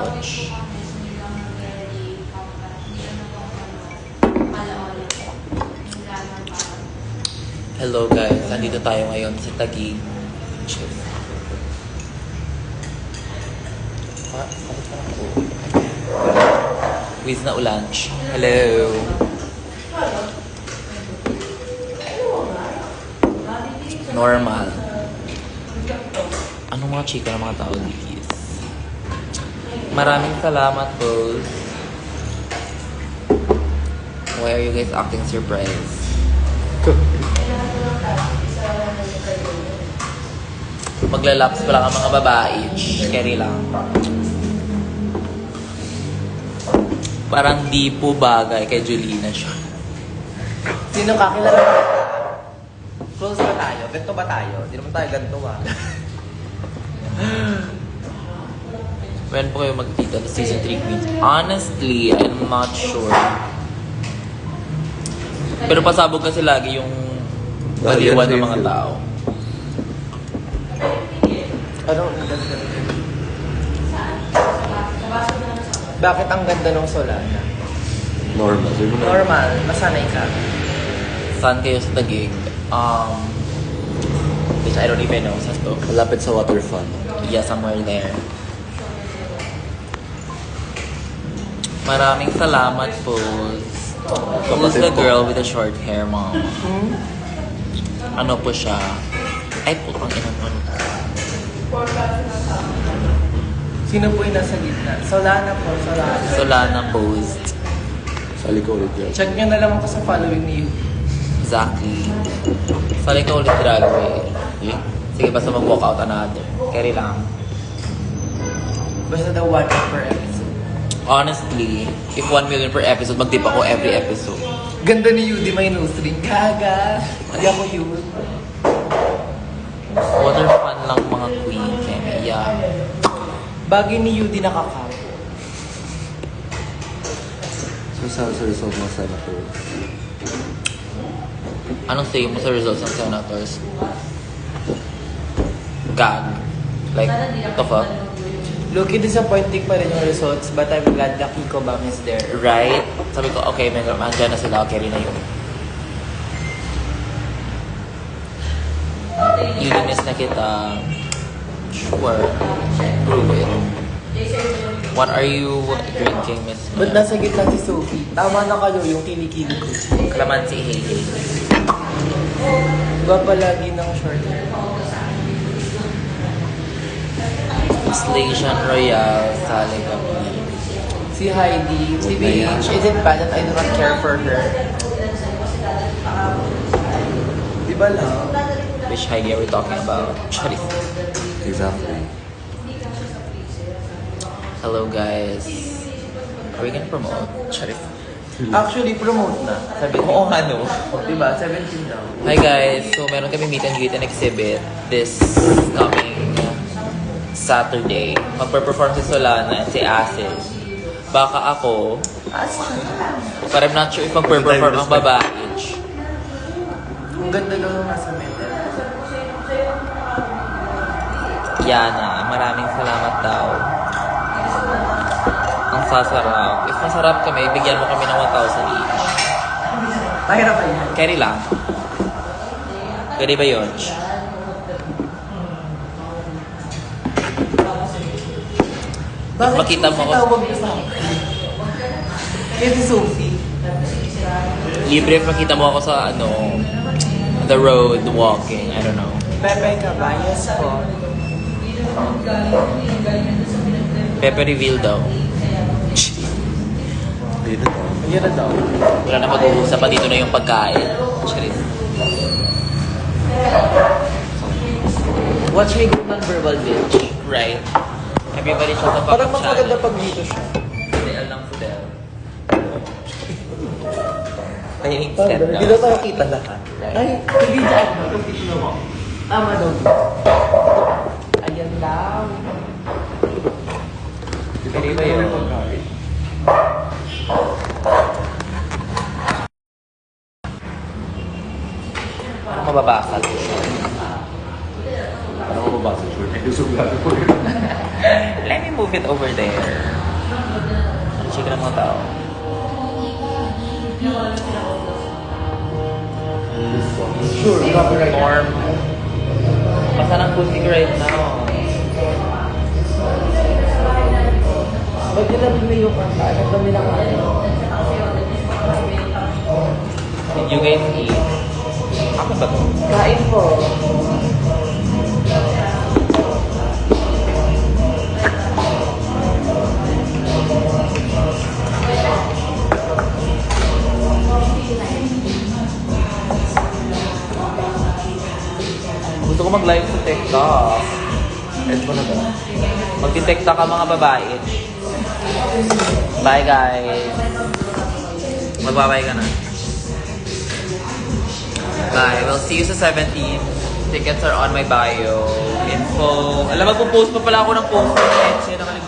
couch. Hello guys, nandito tayo ngayon sa Taguig. With na ulanch. Hello. Normal. Anong mga chika ng mga tao dito? Maraming salamat po. Why are you guys acting surprised? Maglalaps pala ka mga babae. Carry lang. Parang di po bagay kay Julina siya. Sino kakilala mo? Close ba tayo? Ganito ba tayo? Hindi naman tayo ganito When po kayo magkita sa season 3 queens? Honestly, I'm not sure. Pero pasabog kasi lagi yung baliwan ng mga tao. Bakit ang ganda ng Solana? Normal. Masanay ka. Saan kayo sa Taguig? Which I don't even know. Saan to? Malapit sa waterfront. Yeah, somewhere there. Maraming salamat po. Who's the girl with the short hair, mom? Ano po siya? Ay, putang ina mo. Sino po yung nasa gitna? Solana po, Solana. Solana post. Sali ko ulit yan. Check nyo na lang ako sa following ni you. Exactly. Sali ka ulit drag way. Hmm? Sige, basta mag-walk out another. Carry lang. Basta daw 1 per episode. Honestly, if 1 million per episode, mag-dip ako every episode. Ganda ni Yudi, may nose ring. Gaga. Hindi ako yun. Water fun lang mga queen. Yeah. Bagay ni Yudi nakakapo. So, sa result ng senator. Anong say mo sa results ng senators? Gag. Like, what the fuck? Low-key disappointing pa rin yung results, but I'm glad that Kiko Bam is there. Right? Sabi ko, okay, may andyan na sila. Okay rin na yun. Uninis na kita. Sure. Prove it. What are you drinking, Miss Mia? Ba't nasa gitna si Sophie? Tama na kayo yung kilikili ko. Calamansi Hailey. Diba palagi ng short hair? Slation Royale, Sally Gabi. Si Heidi, TBH, is it bad that I do not care for her? Di ba lang? Which Heidi are we talking about? Charis. Exactly. Hello, guys. Are we gonna promote? Charis. Actually, promote na. Sabi Oo nga, no? Diba? 17 now. Hi, guys. So, meron kami meet and greet and exhibit this coming Saturday. Magpe-perform si Solana at si Acid. Baka ako, but I'm not sure if magpe-perform ang babae. Ang ganda daw nung nasa metal. Yana, maraming salamat daw. Ang sasarap. If masarap kami, bigyan mo kami ng 1,000 each. Mahirap pa yan. Carry lang. Pwede ba yun? Bakit Makita mo Sophie ako- tawag niyo sa akin? Kaya si Sophie. Libre if makita mo ako sa the road, walking, I don't know. Pepe ka ba? Yes po. Pepe reveal daw. Ayun na daw. Ayun na daw. Wala na mag-uusap pa dito na yung pagkain. Charis. Watch me go non-verbal bitch. Right. Everybody shut the fuck Parang up, mas maganda pag dito siya. Fidel lang, Fidel. Ay, Parang step hindi daw tayo kita lahat. Ay, hindi dyan. Tama daw. Ayan daw. Pwede ba yun? Parang mababasag. Ano ko mabasa? Sure. Ay, sublado ko yun. Let me move it over there. Ang chika ng mga tao. Sure, copyright. Form. Basta ng pussy ko right now. Ba't nila bumili yung kanta? Ang dami lang ano. Did you guys eat? Ako ba to? Kain po. Gusto ko mag-live sa TikTok. End mo na ba? Magti-TikTok ang mga babae. Bye guys. Magbabay ka na. Bye. We'll see you sa 17th. Tickets are on my bio. Info. Alam, magpo-post pa pala ako ng post. Nakalimutan.